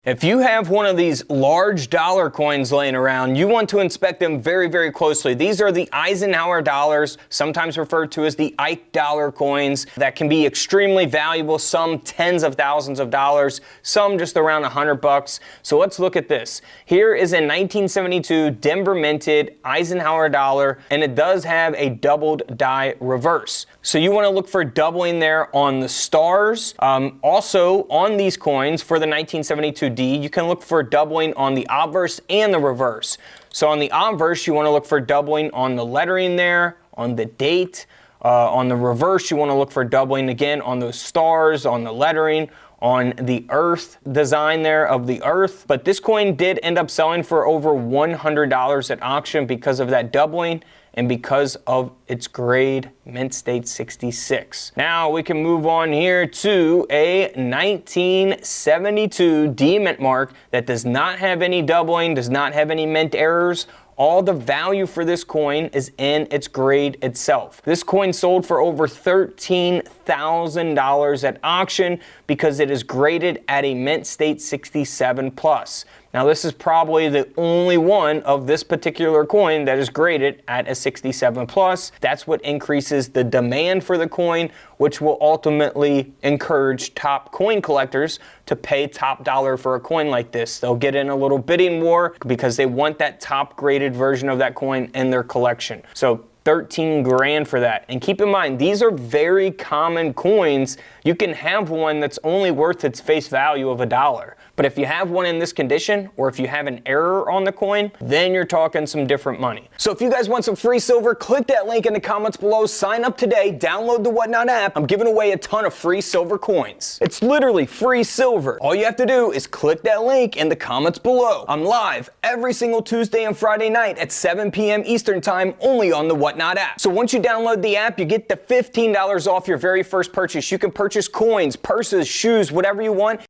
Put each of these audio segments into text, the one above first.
If you have one of these large dollar coins laying around, you want to inspect them very, very closely. These are the Eisenhower dollars, sometimes referred to as the Ike dollar coins, that can be extremely valuable, some tens of thousands of dollars, some just around $100. So let's look at this. Here is a 1972 Denver minted Eisenhower dollar, and it does have a doubled die reverse. So you want to look for doubling there on the stars. Also on these coins for the 1972 D, you can look for doubling on the obverse and the reverse. So on the obverse, you want to look for doubling on the lettering there, on the date. On the reverse, you want to look for doubling again on those stars, on the lettering, on the earth design there of the earth. But this coin did end up selling for over $100 at auction because of that doubling and because of its grade mint state 66. Now we can move on here to a 1972 D mint mark that does not have any doubling, does not have any mint errors. All the value for this coin is in its grade itself. This coin sold for over $13,000 at auction because it is graded at a mint state 67 plus. Now this is probably the only one of this particular coin that is graded at a 67 plus. That's what increases the demand for the coin, which will ultimately encourage top coin collectors to pay top dollar for a coin like this. They'll get in a little bidding war because they want that top graded version of that coin in their collection. So 13 grand for that. And keep in mind, these are very common coins. You can have one that's only worth its face value of $1. But if you have one in this condition, or if you have an error on the coin, then you're talking some different money. So if you guys want some free silver, click that link in the comments below, sign up today, download the Whatnot app. I'm giving away a ton of free silver coins. It's literally free silver. All you have to do is click that link in the comments below. I'm live every single Tuesday and Friday night at 7 p.m. Eastern time, only on the Whatnot app. So once you download the app, you get the $15 off your very first purchase. You can purchase coins, purses, shoes, whatever you want.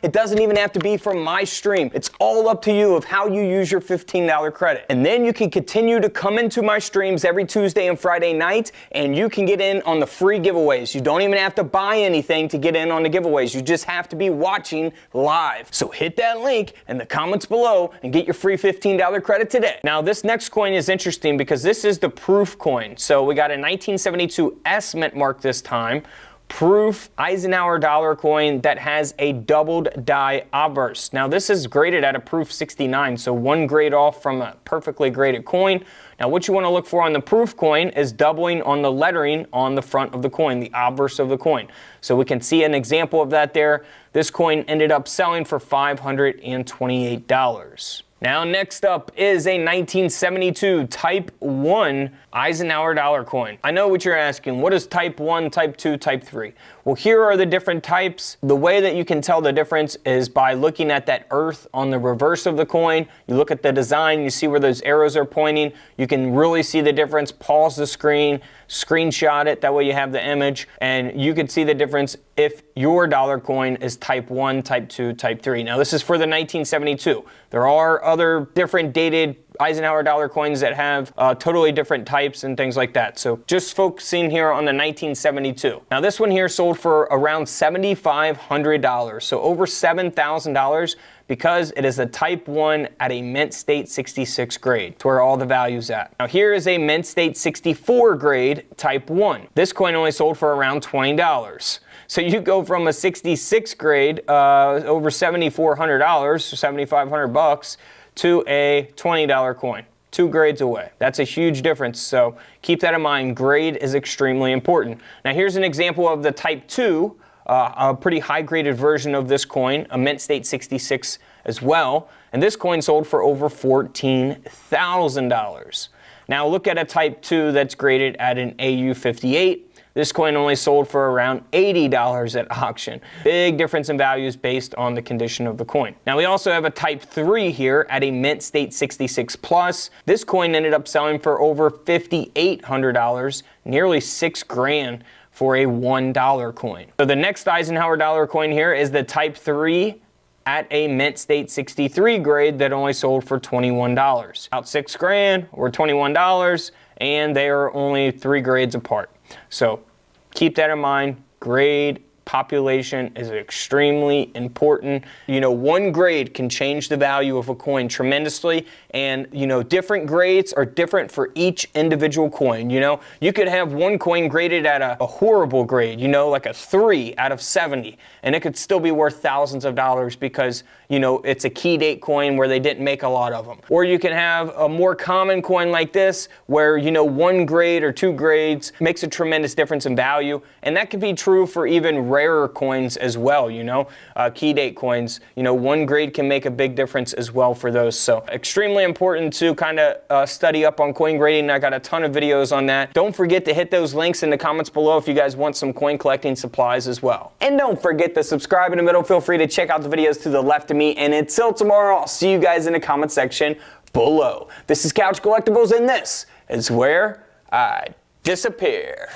It doesn't even have to be from my stream. It's all up to you of how you use your $15 credit. And then you can continue to come into my streams every Tuesday and Friday night, and you can get in on the free giveaways. You don't even have to buy anything to get in on the giveaways. You just have to be watching live. So hit that link in the comments below and get your free $15 credit today. Now this next coin is interesting because this is the proof coin. So we got a 1972 S mint mark this time. Proof Eisenhower dollar coin that has a doubled die obverse. Now this is graded at a proof 69, so one grade off from a perfectly graded coin. Now what you want to look for on the proof coin is doubling on the lettering on the front of the coin, the obverse of the coin. So we can see an example of that there. This coin ended up selling for $528. Now next up is a 1972 Type 1 Eisenhower dollar coin. I know what you're asking. What is Type 1, Type 2, Type 3? Well, here are the different types. The way that you can tell the difference is by looking at that earth on the reverse of the coin. You look at the design, you see where those arrows are pointing. You can really see the difference. Pause the screen, screenshot it, that way you have the image, and you can see the difference if your dollar coin is Type 1, Type 2, Type 3. Now this is for the 1972. There are other different dated Eisenhower dollar coins that have totally different types and things like that. So just focusing here on the 1972. Now this one here sold for around $7,500, so over $7,000 because it is a Type 1 at a mint state 66 grade. It's where all the value's at. Now here is a mint state 64 grade Type 1. This coin only sold for around $20. So you go from a 66 grade, over $7,400, so $7,500, to a $20 coin, 2 grades away. That's a huge difference, so keep that in mind. Grade is extremely important. Now here's an example of the Type 2, a pretty high graded version of this coin, a mint state 66 as well, and this coin sold for over $14,000. Now look at a Type 2 that's graded at an AU 58. This coin only sold for around $80 at auction. Big difference in values based on the condition of the coin. Now we also have a Type 3 here at a mint state 66 plus. This coin ended up selling for over $5,800, nearly $6 grand for a $1 coin. So the next Eisenhower dollar coin here is the Type 3 at a mint state 63 grade that only sold for $21. About $6,000 or $21, and they are only 3 grades apart. So keep that in mind. Grade population is extremely important. You know, one grade can change the value of a coin tremendously, and you know, different grades are different for each individual coin. You know, you could have one coin graded at a horrible grade, you know, like a 3 out of 70, and it could still be worth thousands of dollars because, you know, it's a key date coin where they didn't make a lot of them. Or you can have a more common coin like this where, you know, 1 grade or 2 grades makes a tremendous difference in value, and that could be true for even rarer coins as well. You know, key date coins, you know, 1 grade can make a big difference as well for those. So extremely important to kind of study up on coin grading. I got a ton of videos on that. Don't forget to hit those links in the comments below if you guys want some coin collecting supplies as well. And don't forget to subscribe in the middle. Feel free to check out the videos to the left of me. And until tomorrow, I'll see you guys in the comment section below. This is Couch Collectibles, and this is where I disappear.